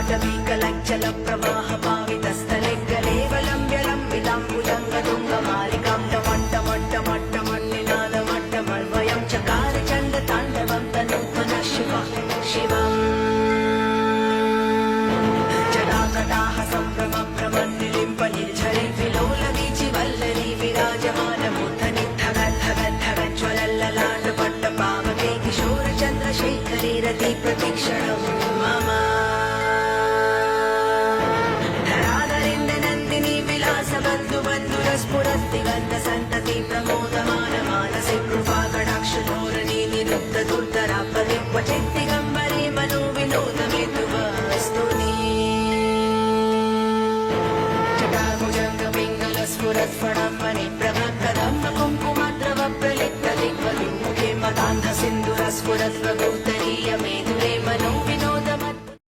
ताण्डवीकलज्जल प्रवाह पावितस्थले गलेवलम्ब्यलम्बिताम्बुजङ्गतुङ्गमालिकां टमट्टमट्टमट्टमन्निनादमट्टमन्वयं चकार चण्डताण्डवं तनूत्मनः शिवम् जटाकटाः सम्भ्रमभ्रमन्निलिम्ब निर्झरि विलोलवीचि वल्लरी विराजमानमूर्धनि धगद्धगद्धगज्ज्वलल्ललाटपट्टपावके किशोरचन्द्रशेखरी रति प्रतीक्षणं मम धराधरेन्द्रनन्दिनी विलासबन्धुबन्धुरस्फुरद्दिगन्धसन्तति प्रमोदमान मानसे कृपाकटाक्षधोरणी निरुद्धदुर्धरापदि क्वचिद्दिगम्बरे मनो विनोदमेतुवस्तुनि स्फुरत्फणम्बनि प्रभक्कदम्ब कुङ्कुमद्रव प्रलिप्तदिग्वलिमुखे मदान्धसिन्धुरस्फुरत्प्रभूतरीयमे